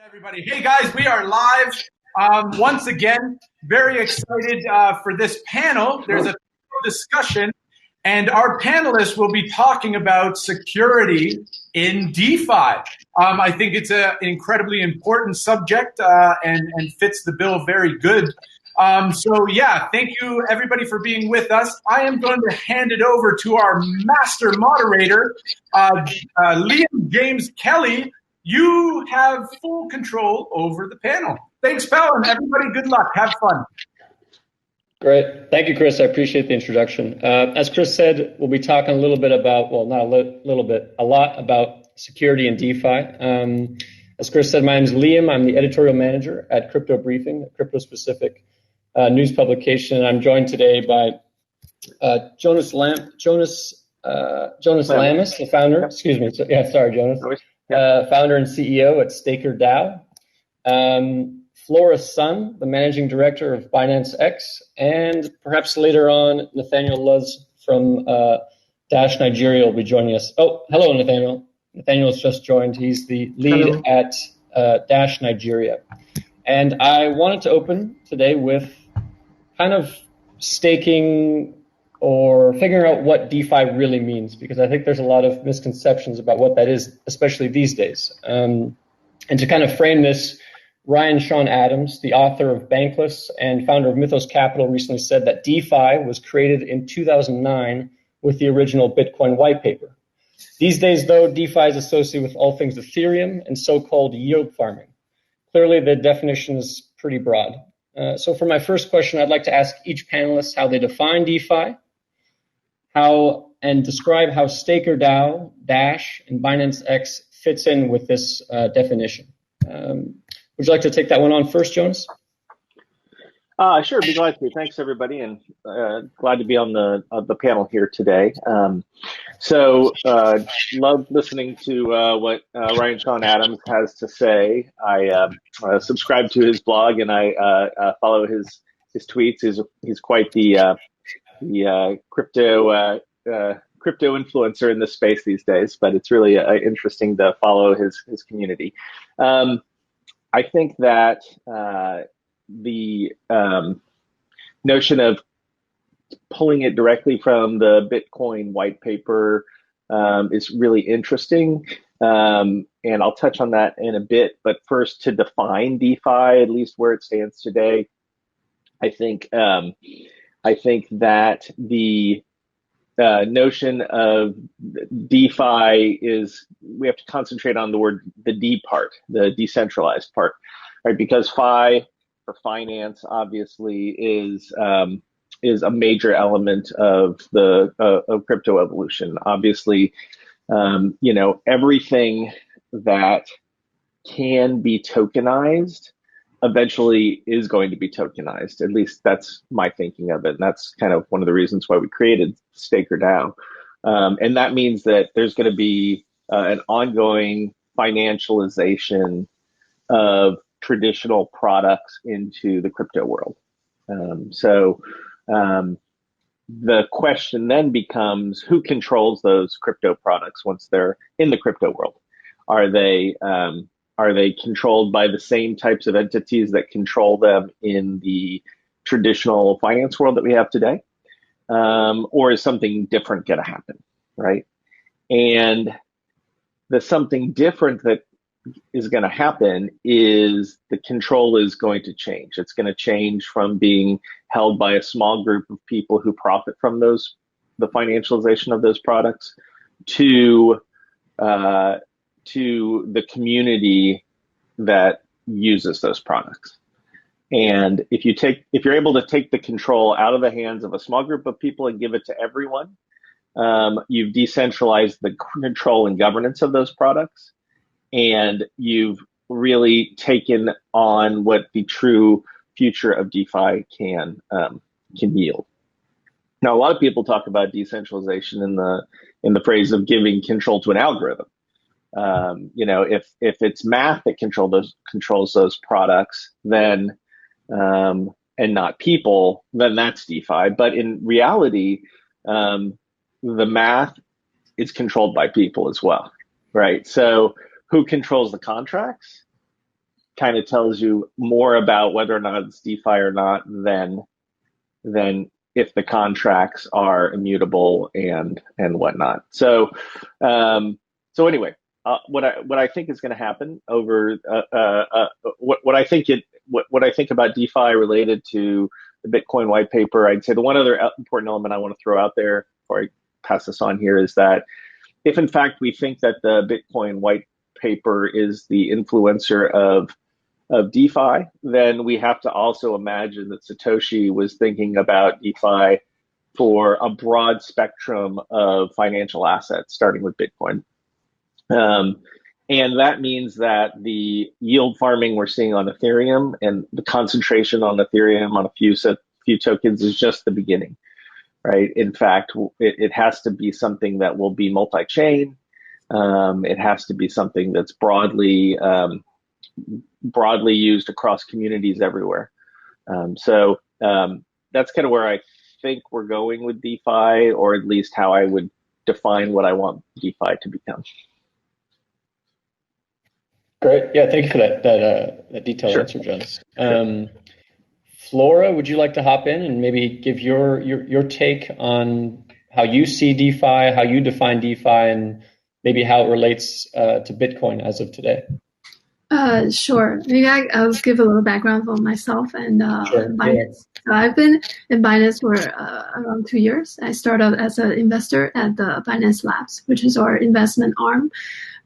Everybody. Hey guys, we are live once again. Very excited for this panel. There's a discussion, and our panelists will be talking about security in DeFi. I think it's an incredibly important subject and fits the bill very good. So yeah, thank you everybody for being with us. I am going to hand it over to our master moderator, Liam James Kelly. You have full control over the panel. Thanks, pal, and everybody, good luck. Have fun. Great. Thank you, Chris. I appreciate the introduction. As Chris said, we'll be talking a little bit about, well, not a little bit, a lot about security and DeFi. As Chris said, my name is Liam. I'm the editorial manager at Crypto Briefing, a crypto-specific news publication. And I'm joined today by Jonas Lamis, the founder. Excuse me. Sorry, Jonas. Founder and CEO at Staker DAO. Flora's son, the managing director of Binance X, and perhaps later on, Nathaniel Luz from Dash Nigeria will be joining us. Oh, hello, Nathaniel. Nathaniel has just joined. He's the lead at Dash Nigeria. And I wanted to open today with kind of staking or figuring out what DeFi really means, because I think there's a lot of misconceptions about what that is, especially these days. And to kind of frame this, Ryan Sean Adams, the author of Bankless and founder of Mythos Capital, recently said that DeFi was created in 2009 with the original Bitcoin white paper. These days, though, DeFi is associated with all things Ethereum and so-called yield farming. Clearly, the definition is pretty broad. So for my first question, I'd like to ask each panelist how they define DeFi, and describe how Staker DAO, Dash, and Binance X fits in with this definition. Would you like to take that one on first, Jonas? Sure, be glad to. Thanks, everybody, and glad to be on the panel here today. Love listening to what Ryan Sean Adams has to say. I subscribe to his blog and I follow his tweets. He's quite the crypto influencer in this space these days, but it's really interesting to follow his community. I think that the notion of pulling it directly from the Bitcoin white paper is really interesting, and I'll touch on that in a bit. But first, to define DeFi, at least where it stands today, I think that the notion of DeFi is, we have to concentrate on the D part, the decentralized part, right? Because Fi for finance obviously is a major element of the of crypto evolution. Obviously, everything that can be tokenized eventually is going to be tokenized. At least that's my thinking of it. And that's kind of one of the reasons why we created Staker DAO. And that means that there's going to be an ongoing financialization of traditional products into the crypto world. The question then becomes, who controls those crypto products once they're in the crypto world? Are they controlled by the same types of entities that control them in the traditional finance world that we have today? Or is something different going to happen, right? And the something different that is going to happen is the control is going to change. It's going to change from being held by a small group of people who profit from the financialization of those products to the community that uses those products. And if you're able to take the control out of the hands of a small group of people and give it to everyone, you've decentralized the control and governance of those products, and you've really taken on what the true future of DeFi can yield. Now, a lot of people talk about decentralization in the phrase of giving control to an algorithm. If it's math that controls those products, then and not people, then that's DeFi. But in reality, the math is controlled by people as well, right? So who controls the contracts? kind of tells you more about whether or not it's DeFi or not than if the contracts are immutable and whatnot. So anyway, what I think is going to happen over what I think about DeFi related to the Bitcoin white paper, I'd say the one other important element I want to throw out there before I pass this on here is that if in fact we think that the Bitcoin white paper is the influencer of DeFi, then we have to also imagine that Satoshi was thinking about DeFi for a broad spectrum of financial assets, starting with Bitcoin. And that means that the yield farming we're seeing on Ethereum and the concentration on Ethereum on a few tokens is just the beginning, right? In fact, it has to be something that will be multi-chain. It has to be something that's broadly used across communities everywhere. So that's kind of where I think we're going with DeFi, or at least how I would define what I want DeFi to become. Great. Yeah, thank you for that detailed answer, Jonas. Flora, would you like to hop in and maybe give your take on how you see DeFi, how you define DeFi, and maybe how it relates to Bitcoin as of today? Sure. Maybe I'll give a little background on myself and Binance. Yeah. So I've been in Binance for around 2 years. I started as an investor at the Binance Labs, which is our investment arm.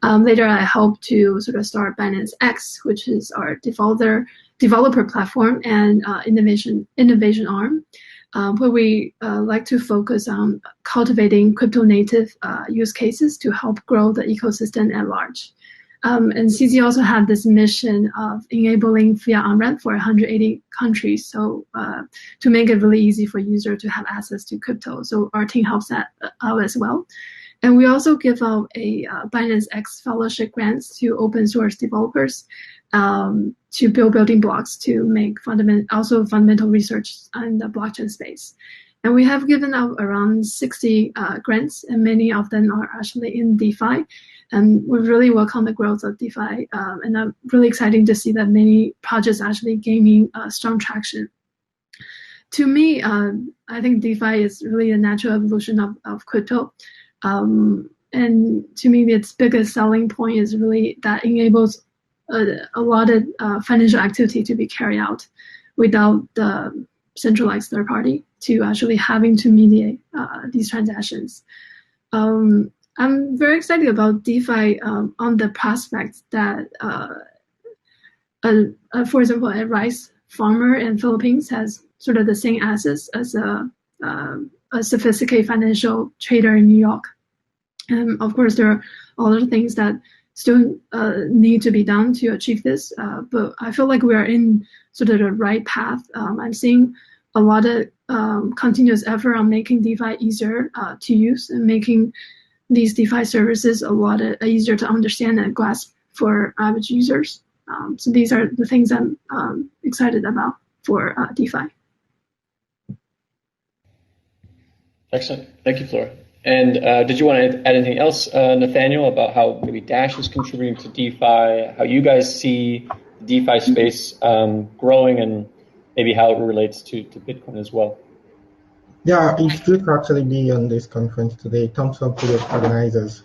Later, I hope to sort of start Binance X, which is our developer platform and innovation arm, where we like to focus on cultivating crypto native use cases to help grow the ecosystem at large. And CZ also had this mission of enabling fiat on-ramp for 180 countries, so to make it really easy for users to have access to crypto. So our team helps that out as well. And we also give out a Binance X fellowship grants to open source developers to build building blocks to make fundamental research in the blockchain space. And we have given out around 60 grants, and many of them are actually in DeFi. And we really welcome the growth of DeFi. And I'm really excited to see that many projects actually gaining strong traction. To me, I think DeFi is really a natural evolution of crypto. And to me, its biggest selling point is really that enables a lot of financial activity to be carried out without the centralized third party to actually having to mediate these transactions. I'm very excited about DeFi on the prospect that, for example, a rice farmer in Philippines has sort of the same assets as a sophisticated financial trader in New York. And of course, there are other things that still need to be done to achieve this, but I feel like we are in sort of the right path. I'm seeing a lot of continuous effort on making DeFi easier to use and making these DeFi services a lot easier to understand and grasp for average users. So these are the things I'm excited about for DeFi. Excellent. Thank you, Flora. And did you want to add anything else, Nathaniel, about how maybe Dash is contributing to DeFi, how you guys see the DeFi space growing, and maybe how it relates to Bitcoin as well? Yeah, it's good to actually be on this conference today. Thumbs up to the organizers.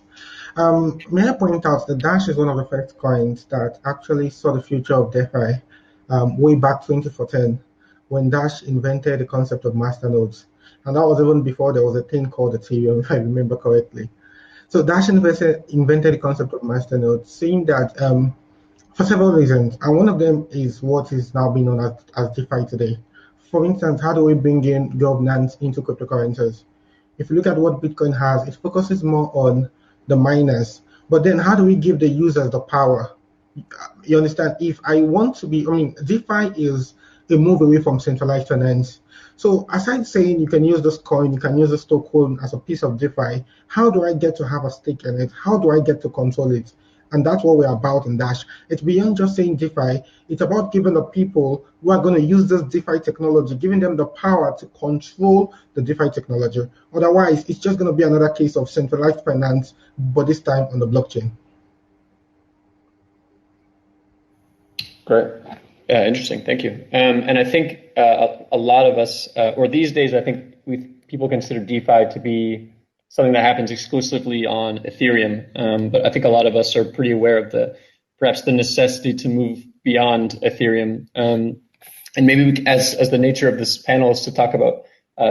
May I point out that Dash is one of the first coins that actually saw the future of DeFi way back 2014 when Dash invented the concept of Masternodes. And that was even before there was a thing called Ethereum, if I remember correctly. So Dash invented the concept of Masternodes, saying that for several reasons, and one of them is what is now being known as DeFi today. For instance, how do we bring in governance into cryptocurrencies? If you look at what Bitcoin has, it focuses more on the miners. But then how do we give the users the power? You understand? If I want to DeFi is a move away from centralized finance. So aside saying you can use this coin, you can use this token as a piece of DeFi, how do I get to have a stake in it? How do I get to control it? And that's what we're about in Dash. It's beyond just saying DeFi. It's about giving the people who are going to use this DeFi technology, giving them the power to control the DeFi technology. Otherwise, it's just going to be another case of centralized finance, but this time on the blockchain. Great. Yeah, interesting. Thank you. And I think a lot of us, or these days, I think people consider DeFi to be something that happens exclusively on Ethereum. But I think a lot of us are pretty aware of perhaps the necessity to move beyond Ethereum. And maybe as the nature of this panel is to talk about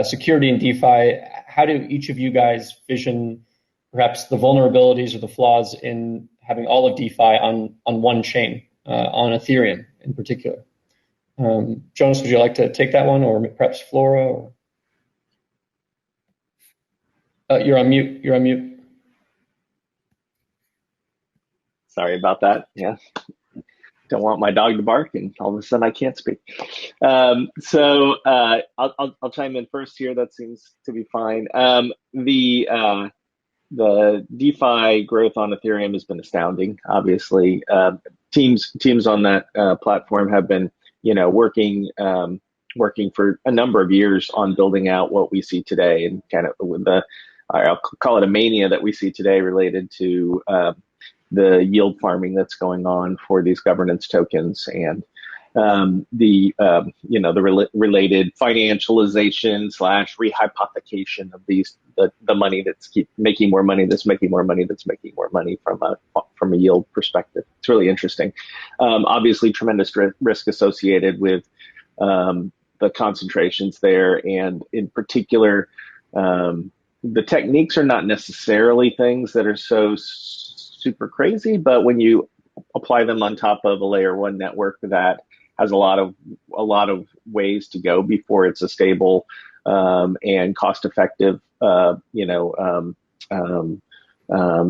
security in DeFi, how do each of you guys vision perhaps the vulnerabilities or the flaws in having all of DeFi on one chain, on Ethereum in particular? Jonas, would you like to take that one, or perhaps Flora? Or... you're on mute. You're on mute. Sorry about that. Yeah. Don't want my dog to bark, and all of a sudden I can't speak. I'll chime in first here. That seems to be fine. The DeFi growth on Ethereum has been astounding. Obviously, teams on that platform have been, working for a number of years on building out what we see today, and kind of with I'll call it a mania that we see today related to the yield farming that's going on for these governance tokens, and the related financialization / rehypothecation of the money that's making more money, that's making more money, that's making more money from a yield perspective. It's really interesting. Obviously, tremendous risk associated with the concentrations there, and in particular, the techniques are not necessarily things that are so super crazy, but when you apply them on top of a layer one network that has a lot of ways to go before it's a stable and cost effective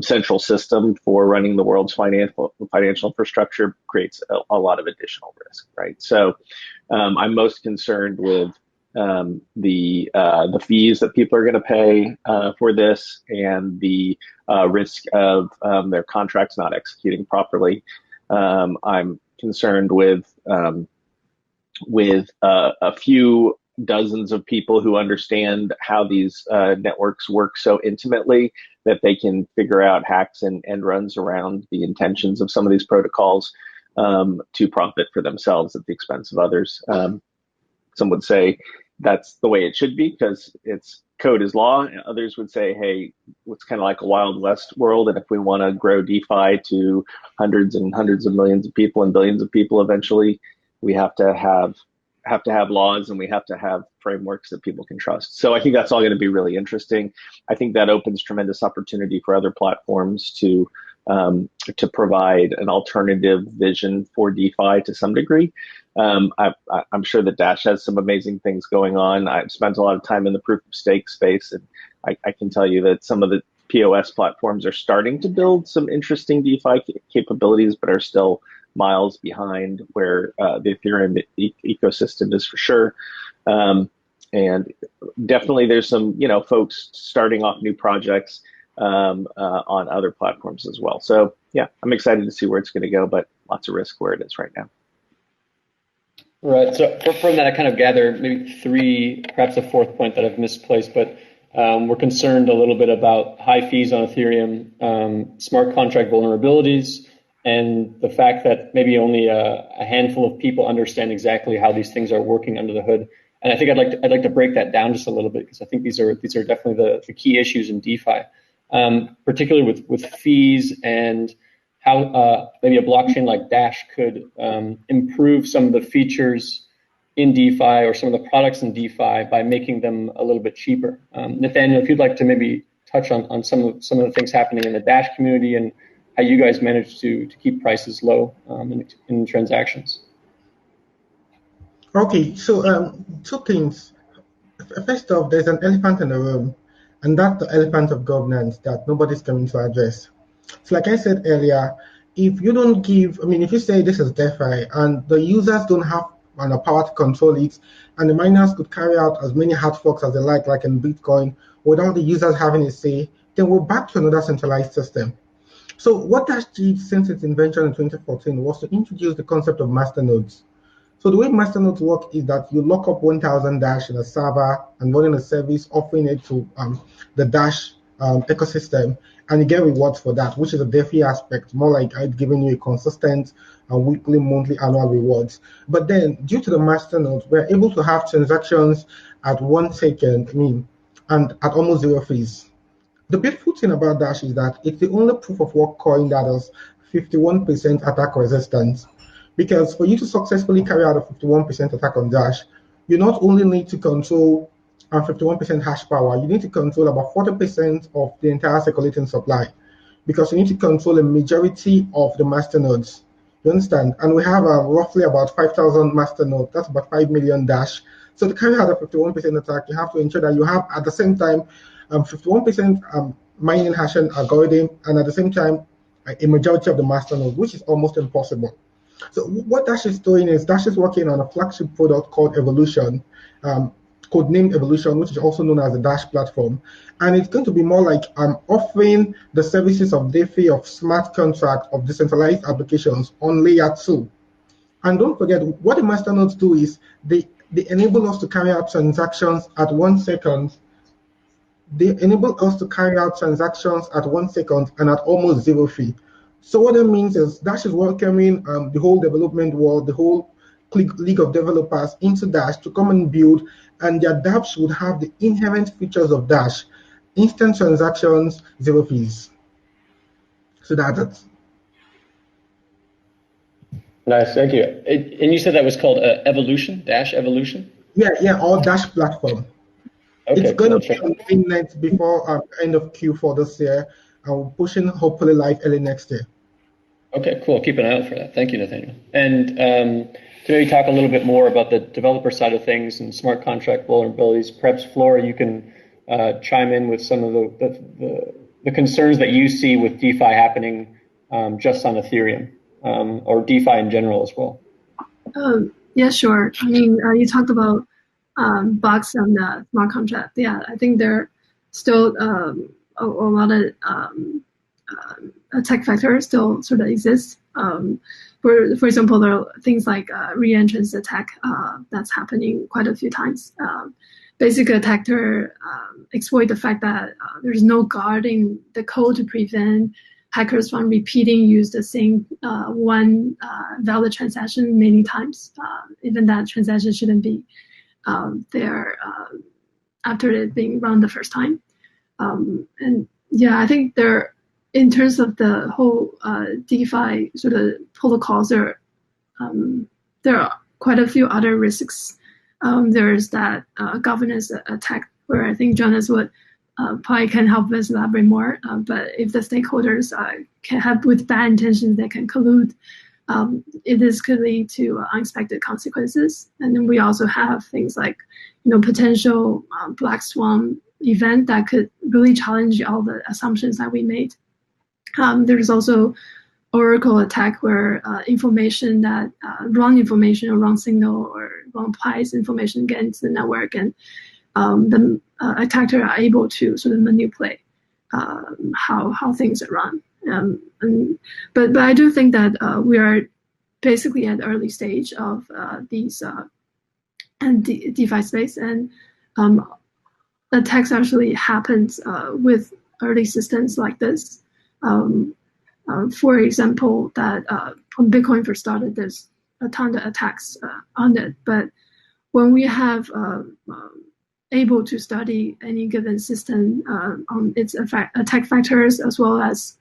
central system for running the world's financial infrastructure, creates a lot of additional risk, right? So I'm most concerned with the fees that people are going to pay for this, and the risk of their contracts not executing properly. I'm concerned with a few dozens of people who understand how these networks work so intimately that they can figure out hacks and runs around the intentions of some of these protocols to profit for themselves at the expense of others. Some would say that's the way it should be because it's code is law. And others would say, hey, it's kind of like a Wild West world. And if we want to grow DeFi to hundreds and hundreds of millions of people and billions of people eventually, we have to have laws, and we have to have frameworks that people can trust. So I think that's all going to be really interesting. I think that opens tremendous opportunity for other platforms to provide an alternative vision for DeFi to some degree. I'm sure that Dash has some amazing things going on. I've spent a lot of time in the proof of stake space, and I can tell you that some of the POS platforms are starting to build some interesting DeFi capabilities, but are still miles behind where the Ethereum ecosystem is for sure. And definitely there's some, folks starting off new projects on other platforms as well. So yeah, I'm excited to see where it's going to go, but lots of risk where it is right now. Right. So from that, I kind of gather maybe three, perhaps a fourth point that I've misplaced, but we're concerned a little bit about high fees on Ethereum, smart contract vulnerabilities, and the fact that maybe only a handful of people understand exactly how these things are working under the hood. And I think I'd like to break that down just a little bit, because I think these are definitely the key issues in DeFi, particularly with fees and how maybe a blockchain like Dash could improve some of the features in DeFi or some of the products in DeFi by making them a little bit cheaper. Nathaniel, if you'd like to maybe touch on some of the things happening in the Dash community and how you guys manage to keep prices low in transactions. Okay, so two things. First off, there's an elephant in the room, and that's the elephant of governance that nobody's coming to address. So like I said earlier, if you don't give, if you say this is DeFi and the users don't have the power to control it, and the miners could carry out as many hard forks as they like in Bitcoin, without the users having a say, then we're back to another centralized system. So what Dash did since its invention in 2014 was to introduce the concept of Masternodes. So the way Masternodes work is that you lock up 1,000 Dash in a server and running a service, offering it to the Dash ecosystem. and you get rewards for that, which is a DeFi aspect, more like it giving you a consistent weekly, monthly, annual rewards. But then, due to the masternodes, we're able to have transactions at 1 second, and at almost zero fees. The beautiful thing about Dash is that it's the only proof of work coin that has 51% attack resistance. Because for you to successfully carry out a 51% attack on Dash, you not only need to control 51% hash power, you need to control about 40% of the entire circulating supply. Because you need to control a majority of the masternodes. You understand? And we have roughly about 5,000 masternodes. That's about 5 million Dash. So to carry out a 51% attack, you have to ensure that you have, at the same time, 51% mining hashing algorithm, and at the same time, a majority of the masternode, which is almost impossible. So what Dash is doing is Dash is working on a flagship product called Evolution, codenamed Evolution, which is also known as the Dash platform. And it's going to be more like offering the services of DeFi, of smart contract, of decentralized applications on layer 2. And don't forget, what the masternodes do is they enable us to carry out transactions at 1 second. They enable us to carry out transactions at 1 second and at almost zero fee. So what that means is Dash is welcoming the whole development world, the whole league of developers into Dash to come and build, and their dApps would have the inherent features of Dash: instant transactions, zero fees. So that's it. Nice, thank you. And you said that was called Evolution, Dash Evolution? Yeah, or Dash platform. Okay, it's going cool. to be on mainnet before end of Q4 this year, and we're pushing hopefully live early next year. Okay, cool. Keep an eye out for that. Thank you, Nathaniel. And to maybe talk a little bit more about the developer side of things and smart contract vulnerabilities, perhaps Flora, you can chime in with some of the concerns that you see with DeFi happening just on Ethereum, or DeFi in general as well. Yeah, sure. I mean, you talked about bugs on the smart contract. Yeah, I think there are still a lot of attack factors still sort of exist. For example, there are things like re-entrance attack that's happening quite a few times. Basic attacker exploit the fact that there's no guarding the code to prevent hackers from use the same one valid transaction many times. Even that transaction shouldn't be there after it being run the first time. And yeah, I think in terms of the whole DeFi sort of protocols, there are quite a few other risks. There's that governance attack where I think Jonas would probably can help us elaborate more. But if the stakeholders can have with bad intentions, they can collude. It could lead to unexpected consequences. And then we also have things like, potential black swan event that could really challenge all the assumptions that we made. There's also Oracle attack where information that wrong information or wrong signal or wrong price information get into the network, and the attacker are able to sort of manipulate how things are run. But I do think that we are basically at the early stage of these DeFi space, and attacks actually happens with early systems like this. For example, that when Bitcoin first started, there's a ton of attacks on it. But when we have able to study any given system on its attack factors, as well as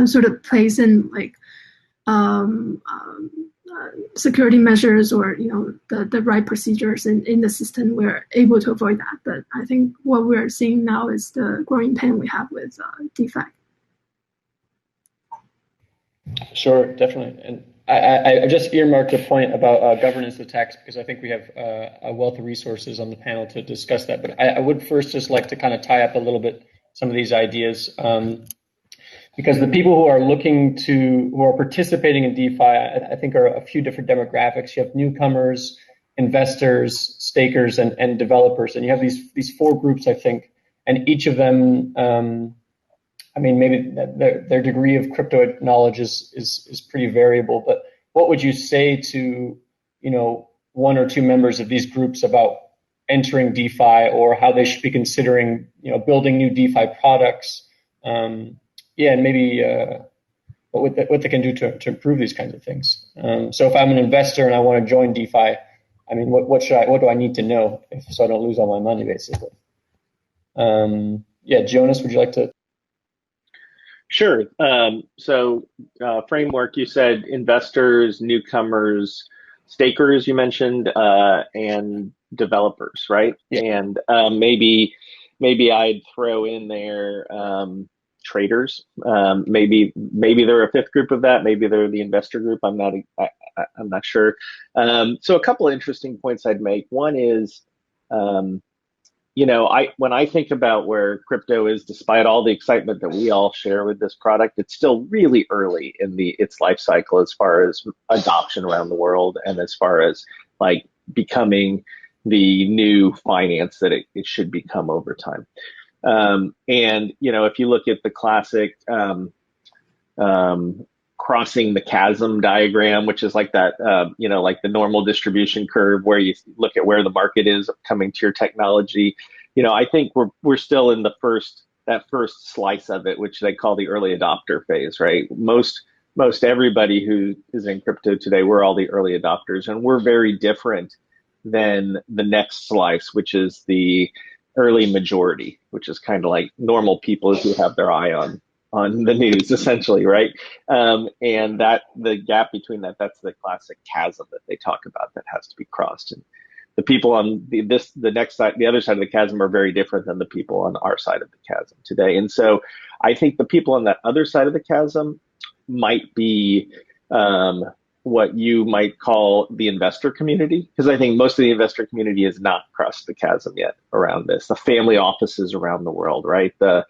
sort of place in like security measures or the right procedures in the system, we're able to avoid that. But I think what we're seeing now is the growing pain we have with DeFi. Sure, definitely. And I just earmarked a point about governance attacks because I think we have a wealth of resources on the panel to discuss that. But I would first just like to kind of tie up a little bit some of these ideas, because the people who are participating in DeFi, I think are a few different demographics. You have newcomers, investors, stakers, and developers, and you have these four groups, I think, and each of them. I mean, maybe their degree of crypto knowledge is pretty variable, but what would you say to, one or two members of these groups about entering DeFi, or how they should be considering, building new DeFi products, Yeah, and maybe what they can do to improve these kinds of things. So if I'm an investor and I want to join DeFi, I mean, what do I need to know so I don't lose all my money, basically? Yeah, Jonas, would you like to? Sure. So framework, you said investors, newcomers, stakers, you mentioned, and developers, right? Yeah. And maybe I'd throw in there traders. Maybe they're a fifth group of that. Maybe they're the investor group. I'm not sure. So a couple of interesting points I'd make. One is, when I think about where crypto is, despite all the excitement that we all share with this product, it's still really early in its life cycle as far as adoption around the world and as far as like becoming the new finance that it should become over time. And if you look at the classic crossing the chasm diagram, which is like that, like the normal distribution curve where you look at where the market is coming to your technology. I think we're still in that first slice of it, which they call the early adopter phase, right? Most everybody who is in crypto today, we're all the early adopters, and we're very different than the next slice, which is the early majority, which is kind of like normal people who have their eye on the news, essentially, right? And that the gap between that's the classic chasm that they talk about that has to be crossed. And the people on the next side, the other side of the chasm, are very different than the people on our side of the chasm today. And so I think the people on that other side of the chasm might be what you might call the investor community, because I think most of the investor community has not crossed the chasm yet around this. The family offices around the world, right? The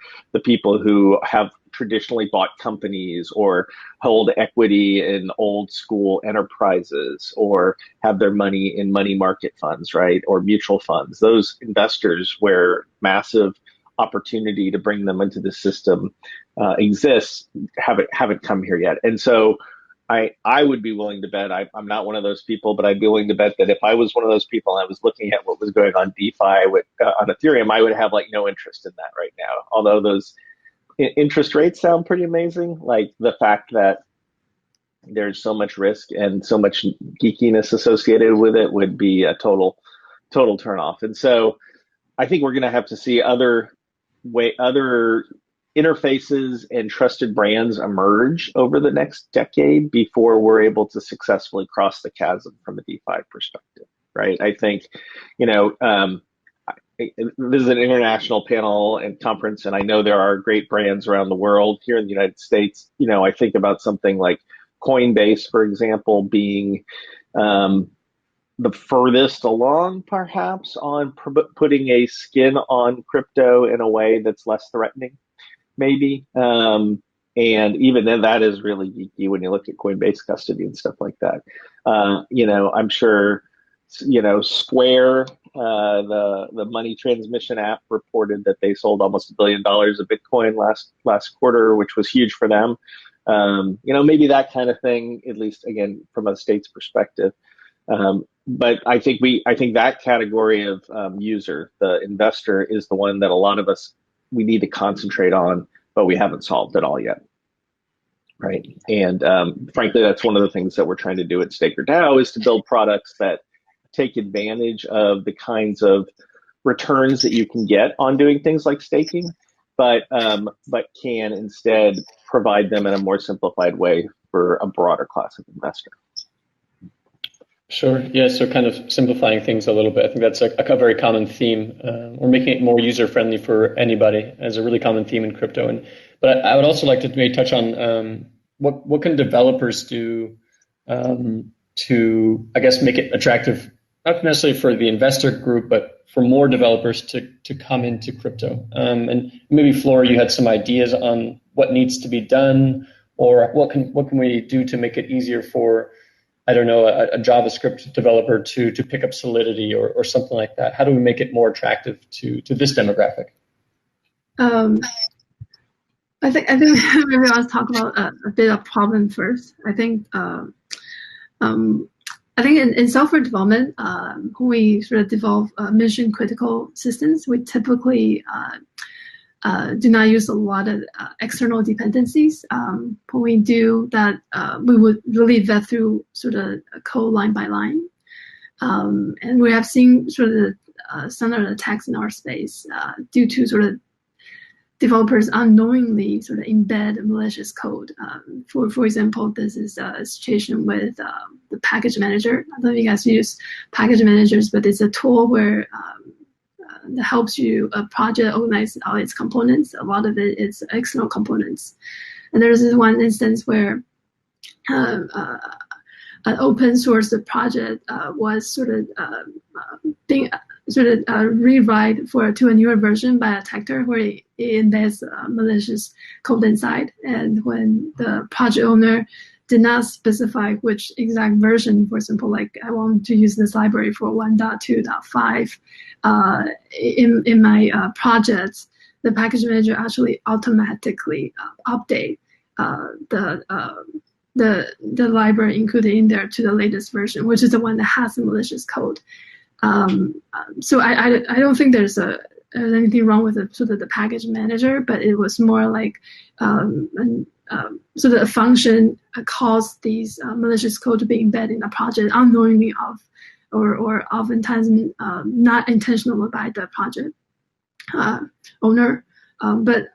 people who have traditionally bought companies or hold equity in old school enterprises or have their money in money market funds, right? Or mutual funds. Those investors where massive opportunity to bring them into the system exists haven't come here yet. And so I would be willing to bet, I'm not one of those people, but I'd be willing to bet that if I was one of those people and I was looking at what was going on DeFi on Ethereum, I would have like no interest in that right now. Although those interest rates sound pretty amazing, like the fact that there's so much risk and so much geekiness associated with it would be a total turnoff. And so I think we're going to have to see other interfaces and trusted brands emerge over the next decade before we're able to successfully cross the chasm from a DeFi perspective, right? I think, this is an international panel and conference, and I know there are great brands around the world. Here in the United States, I think about something like Coinbase, for example, being the furthest along, perhaps, on putting a skin on crypto in a way that's less threatening, maybe. And even then, that is really geeky when you look at Coinbase custody and stuff like that. I'm sure, Square, the money transmission app, reported that they sold almost $1 billion of Bitcoin last quarter, which was huge for them. Maybe that kind of thing, at least again from a state's perspective. But I think that category of user, the investor, is the one that a lot of us, we need to concentrate on, but we haven't solved it all yet. Right. And frankly, that's one of the things that we're trying to do at Staker DAO, is to build products that take advantage of the kinds of returns that you can get on doing things like staking, but can instead provide them in a more simplified way for a broader class of investor. Sure. Yeah. So kind of simplifying things a little bit. I think that's a very common theme. We're making it more user friendly for anybody as a really common theme in crypto. But I would also like to maybe touch on what can developers do to, I guess, make it attractive, not necessarily for the investor group, but for more developers to come into crypto. And maybe Flora, you had some ideas on what needs to be done, or what can we do to make it easier for, I don't know, a JavaScript developer to pick up Solidity or something like that. How do we make it more attractive to this demographic? I think maybe I'll talk about a bit of problem first. I think in software development, when we sort of develop mission critical systems, we typically do not use a lot of external dependencies. When we do that, we would really vet through sort of code line by line. And we have seen sort of standard attacks in our space due to sort of developers unknowingly sort of embed malicious code. For example, this is a situation with the package manager. I don't know if you guys use package managers, but it's a tool where that helps you a project organize all its components. A lot of it is external components. And there's this one instance where an open source project was sort of being rewrite to a newer version by a attacker where it embeds malicious code inside. And when the project owner did not specify which exact version, for example, like I want to use this library for 1.2.5 in my project, the package manager actually automatically update the library included in there to the latest version, which is the one that has the malicious code. So I don't think there's anything wrong with the package manager, but it was more like sort of a function caused these malicious code to be embedded in a project unknowingly or oftentimes not intentional by the project owner. But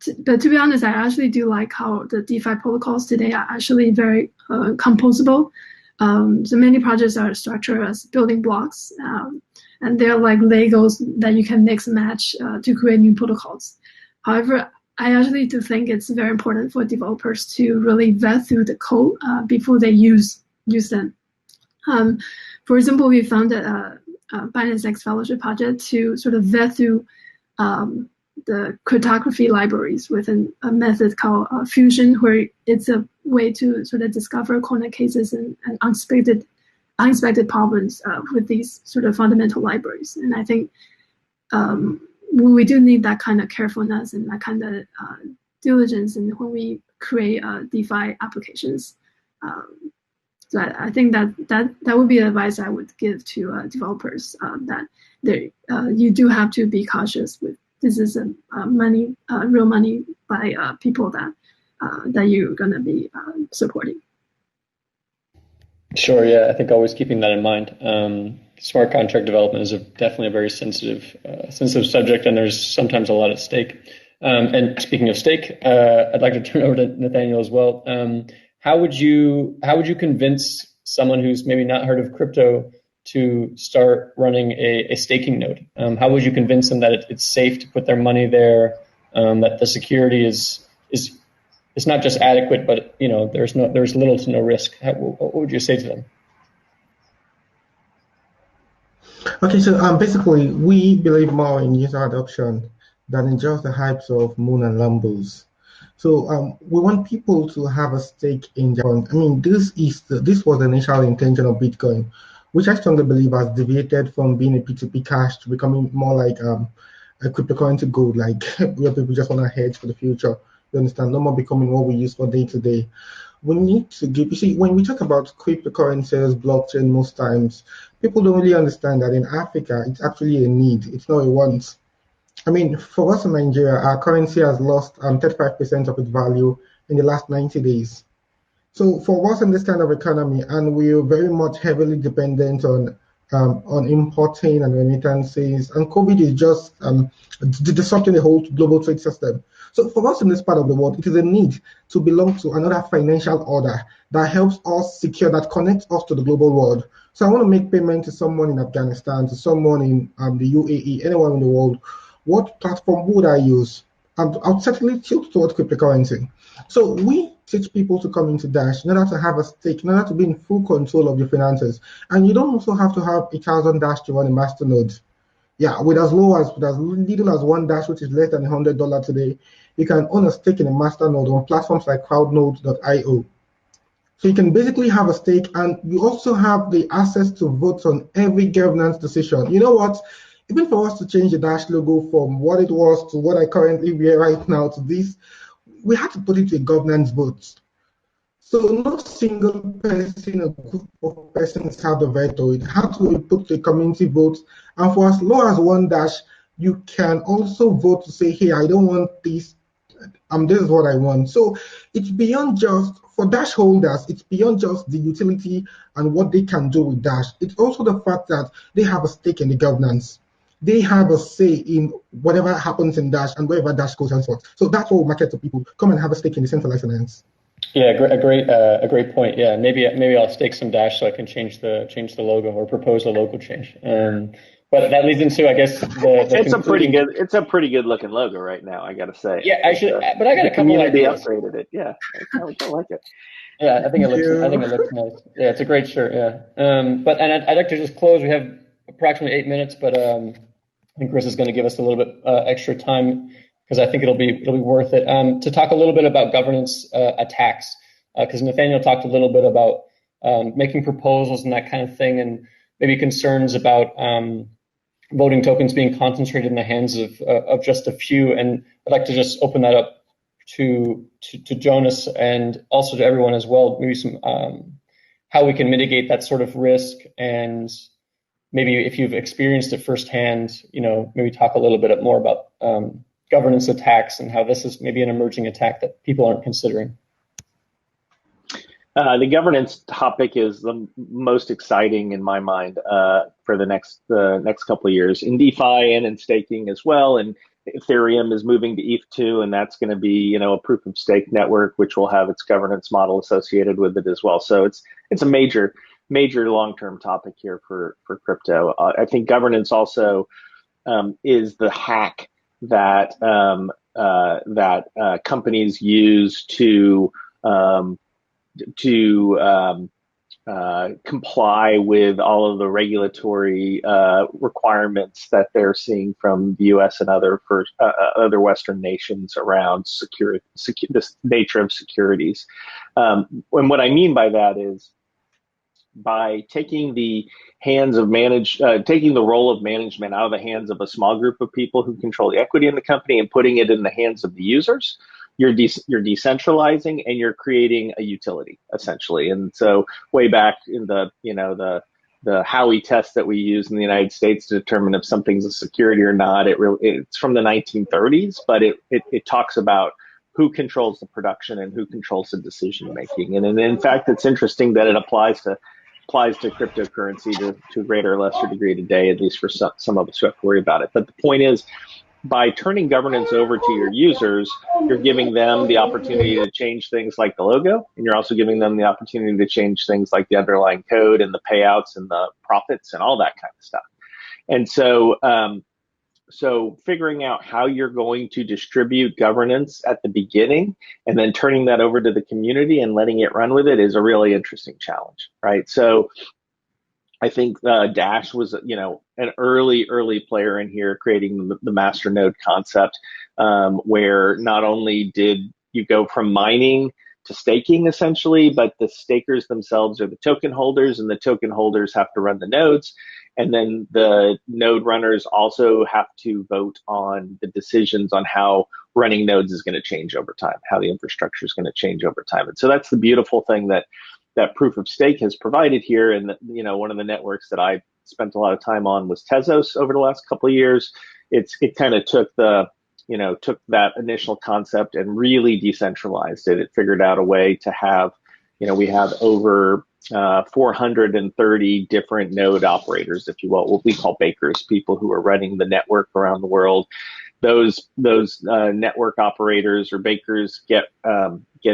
to be honest, I actually do like how the DeFi protocols today are actually very composable. So many projects are structured as building blocks, and they're like Legos that you can mix and match to create new protocols. However, I actually do think it's very important for developers to really vet through the code before they use them. For example, we founded a Binance X Fellowship project to sort of vet through the cryptography libraries with a method called Fusion, where it's a way to sort of discover corner cases and unexpected problems with these sort of fundamental libraries. And I think we do need that kind of carefulness and that kind of diligence in when we create DeFi applications. So I think that would be advice I would give to developers, that you do have to be cautious with. This is real money by people that you're going to be supporting. Sure, yeah, I think always keeping that in mind. Smart contract development is definitely a very sensitive subject, and there's sometimes a lot at stake. And speaking of stake, I'd like to turn over to Nathaniel as well. How would you convince someone who's maybe not heard of crypto to start running a staking node? How would you convince them that it's safe to put their money there, that the security is not just adequate, but there's little to no risk? What would you say to them? Okay, so basically, we believe more in user adoption than in just the hypes of Moon and Lambos. So we want people to have a stake in Bitcoin. I mean, this was the initial intention of Bitcoin, which I strongly believe has deviated from being a P2P cash to becoming more like a cryptocurrency gold, like where people just want to hedge for the future. You understand? No more becoming what we use for day to day. We need to give, you see, when we talk about cryptocurrencies, blockchain, most times, people don't really understand that in Africa, it's actually a need. It's not a want. I mean, for us in Nigeria, our currency has lost 35% of its value in the last 90 days. So for us in this kind of economy, and we're very much heavily dependent on importing and remittances, and COVID is just disrupting the whole global trade system. So for us in this part of the world, it is a need to belong to another financial order that helps us secure, that connects us to the global world. So I want to make payment to someone in Afghanistan, to someone in the UAE, anyone in the world. What platform would I use? I'll certainly tilt towards cryptocurrency. So we teach people to come into Dash in order to have a stake, in order to be in full control of your finances. And you don't also have to have 1,000 Dash to run a Masternodes. Yeah, with as little as one Dash, which is less than $100 today, you can own a stake in a Masternode on platforms like crowdnodes.io. So you can basically have a stake, and you also have the access to vote on every governance decision. You know what? Even for us to change the Dash logo from what it was to what I currently wear right now to this, we had to put it to a governance vote. So no single person or group of persons have the veto. It had to be put to a community vote, and for as low as one Dash, you can also vote to say, hey, I don't want this. This is what I want. So it's beyond just, for Dash holders, it's beyond just the utility and what they can do with Dash. It's also the fact that they have a stake in the governance. They have a say in whatever happens in Dash and wherever Dash goes and so on. So that's what we market to people. Come and have a stake in the centralized finance. Yeah, a great point. Yeah, maybe I'll stake some Dash so I can change the logo or propose a logo change. But that leads into, I guess, it's a pretty good looking logo right now, I gotta say. Yeah, but I got a couple community ideas. Upgraded it. Yeah, I like it. Yeah, I think it looks nice. Yeah, it's a great shirt. Yeah. I'd like to just close. We have approximately 8 minutes, but I think Chris is going to give us a little bit extra time because I think it'll be worth it to talk a little bit about governance attacks, because Nathaniel talked a little bit about making proposals and that kind of thing, and maybe concerns about voting tokens being concentrated in the hands of just a few. And I'd like to just open that up to Jonas and also to everyone as well. Maybe some how we can mitigate that sort of risk, and maybe if you've experienced it firsthand, maybe talk a little bit more about governance attacks and how this is maybe an emerging attack that people aren't considering. The governance topic is the most exciting in my mind for the next couple of years in DeFi and in staking as well. And Ethereum is moving to ETH2, and that's going to be a proof of stake network, which will have its governance model associated with it as well. So it's a major long-term topic here for crypto. I think governance also is the hack that companies use to comply with all of the regulatory requirements that they're seeing from the U.S. and other Western nations around this nature of securities. And what I mean by that is, by taking the role of management out of the hands of a small group of people who control the equity in the company and putting it in the hands of the users, you're decentralizing and you're creating a utility essentially. And so way back in the Howey test that we use in the United States to determine if something's a security or not, it's from the 1930s, but it talks about who controls the production and who controls the decision making. And in fact, it's interesting that it applies to cryptocurrency to a greater or lesser degree today, at least for some of us who have to worry about it. But the point is, by turning governance over to your users, you're giving them the opportunity to change things like the logo, and you're also giving them the opportunity to change things like the underlying code and the payouts and the profits and all that kind of stuff. And so figuring out how you're going to distribute governance at the beginning and then turning that over to the community and letting it run with it is a really interesting challenge, right? So I think Dash was, an early player in here, creating the Masternode concept, where not only did you go from mining to staking essentially, but the stakers themselves are the token holders, and the token holders have to run the nodes. And then the node runners also have to vote on the decisions on how running nodes is going to change over time, how the infrastructure is going to change over time. And so that's the beautiful thing that proof of stake has provided here. And one of the networks that I spent a lot of time on was Tezos over the last couple of years. It kind of took that initial concept and really decentralized it. It figured out a way to have, we have over 430 different node operators, if you will, what we call bakers, people who are running the network around the world. Those network operators or bakers get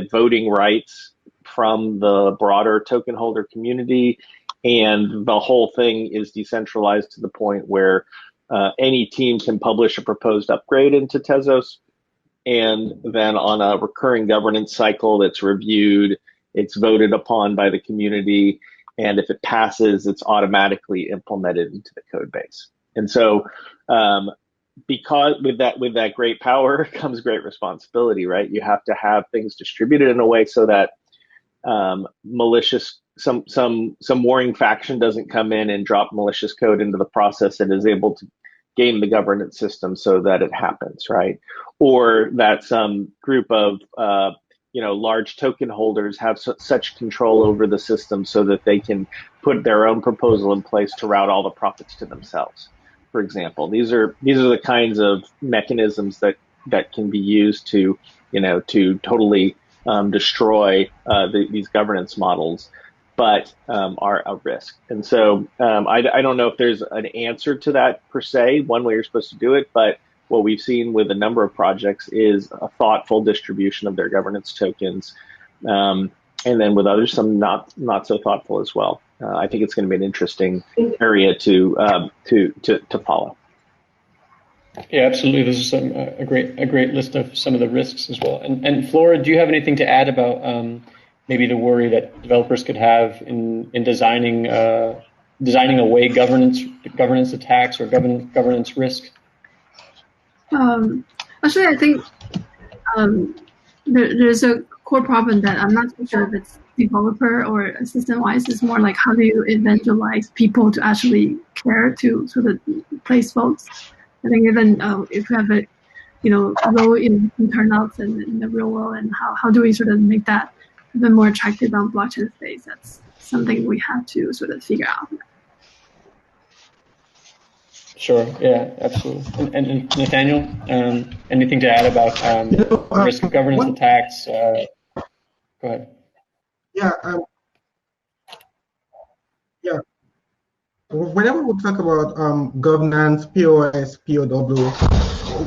voting rights from the broader token holder community, and the whole thing is decentralized to the point where any team can publish a proposed upgrade into Tezos, and then on a recurring governance cycle that's reviewed, it's voted upon by the community, and if it passes, it's automatically implemented into the code base. And so because with that great power comes great responsibility, right? You have to have things distributed in a way so that malicious, some warring faction doesn't come in and drop malicious code into the process and is able to game the governance system so that it happens, right? Or that some group of large token holders have such control over the system so that they can put their own proposal in place to route all the profits to themselves. for example. These are the kinds of mechanisms that can be used to, to totally destroy these governance models, but are a risk. And so I don't know if there's an answer to that per se, one way you're supposed to do it, but what we've seen with a number of projects is a thoughtful distribution of their governance tokens, and then with others, some not so thoughtful as well. I think it's going to be an interesting area to follow. Yeah, absolutely. This is a great list of some of the risks as well. And Flora, do you have anything to add about maybe the worry that developers could have in designing away governance attacks or governance risk? Actually, I think there's a core problem that I'm not so sure if it's developer or system-wise. It's more like how do you evangelize people to actually care to sort of place votes. I think even if we have a low in turnouts in the real world, and how do we sort of make that even more attractive on blockchain space? That's something we have to sort of figure out. Sure. Yeah, absolutely. And Nathaniel, anything to add about risk of governance attacks? Go ahead. Yeah. Yeah. Whenever we talk about governance, POS, POW,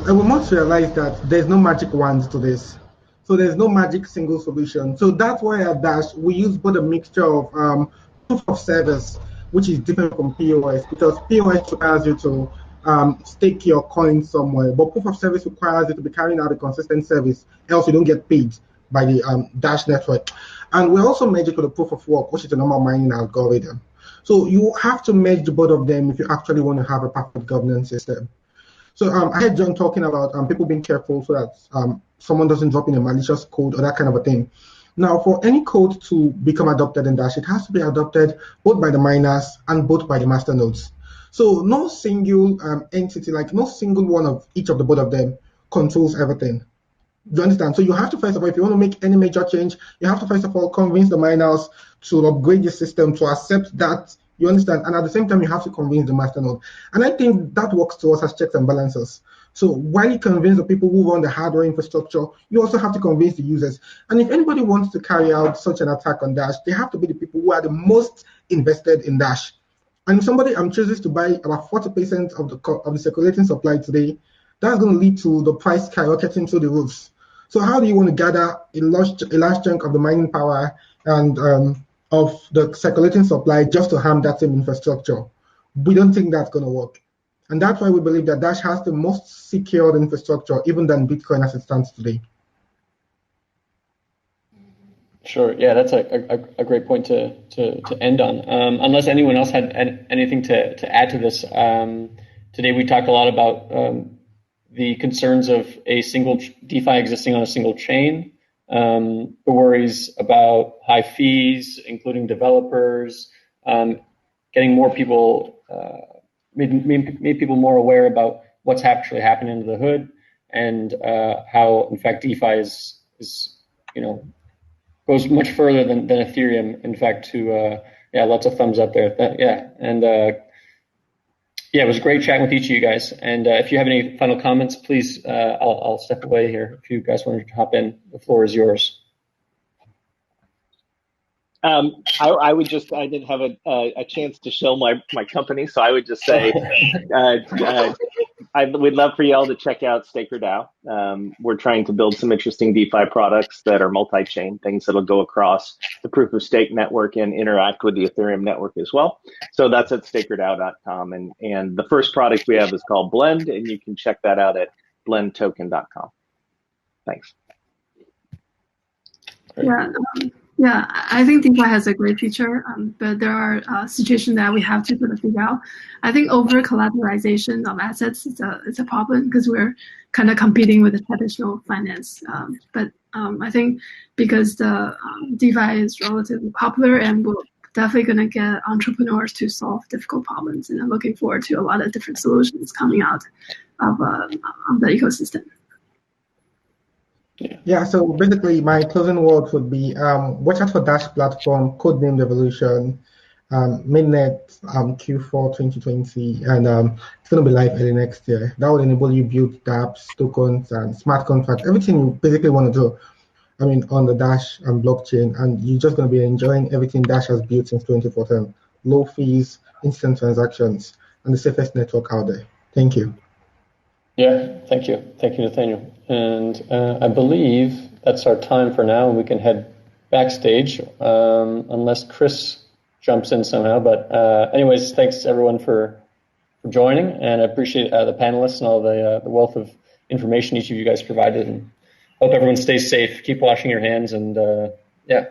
we must realize that there's no magic wand to this. So there's no magic single solution. So that's why at Dash, we use both a mixture of proof of service, which is different from POS, because POS requires you to stake your coin somewhere, but proof of service requires you to be carrying out a consistent service, else you don't get paid by the Dash network. And we also merge it with a proof of work, which is a normal mining algorithm. So you have to merge the both of them if you actually want to have a perfect governance system. So I heard John talking about people being careful so that someone doesn't drop in a malicious code or that kind of a thing. Now, for any code to become adopted in Dash, it has to be adopted both by the miners and both by the masternodes. So no single entity, like no single one of each of the both of them controls everything. Do you understand? So you have to, first of all, if you want to make any major change, you have to first of all convince the miners to upgrade the system to accept that. You understand? And at the same time, you have to convince the masternode. And I think that works to us as checks and balances. So while you convince the people who run the hardware infrastructure, you also have to convince the users. And if anybody wants to carry out such an attack on Dash, they have to be the people who are the most invested in Dash. And if somebody chooses to buy about 40% of the circulating supply today, that's going to lead to the price skyrocketing through the roofs. So how do you want to gather a large chunk of the mining power and of the circulating supply just to harm that same infrastructure? We don't think that's going to work. And that's why we believe that Dash has the most secured infrastructure, even than Bitcoin as it stands today. Sure. Yeah, that's a great point to end on. Unless anyone else had anything to add to this, today we talked a lot about the concerns of a single DeFi existing on a single chain, the worries about high fees, including developers, getting more people, made people more aware about what's actually happening under the hood, and how, in fact, DeFi is goes much further than Ethereum. In fact, to lots of thumbs up there. It was great chatting with each of you guys. And if you have any final comments, please, I'll step away here. If you guys want to hop in, the floor is yours. I would just, I didn't have a chance to show my company, so I would just say, we'd love for y'all to check out StakerDAO. We're trying to build some interesting DeFi products that are multi-chain, things that'll go across the proof of stake network and interact with the Ethereum network as well. So that's at StakerDAO.com. And the first product we have is called Blend, and you can check that out at blendtoken.com. Thanks. Yeah, I think DeFi has a great feature, but there are situations that we have to sort of figure out. I think over collateralization of assets is a problem because we're kind of competing with the traditional finance. But I think because the DeFi is relatively popular, and we're definitely going to get entrepreneurs to solve difficult problems, and I'm looking forward to a lot of different solutions coming out of the ecosystem. Yeah, so basically my closing words would be watch out for Dash platform, codenamed Evolution. mainnet Q4 2020, and it's going to be live early next year. That will enable you build dApps, tokens, and smart contracts, everything you basically want to do. On the Dash and blockchain, and you're just going to be enjoying everything Dash has built since 2014. Low fees, instant transactions, and the safest network out there. Thank you. Yeah, thank you, Nathaniel. And I believe that's our time for now, and we can head backstage, unless Chris jumps in somehow. But anyways, thanks everyone for joining, and I appreciate the panelists and all the wealth of information each of you guys provided. And hope everyone stays safe. Keep washing your hands, and yeah.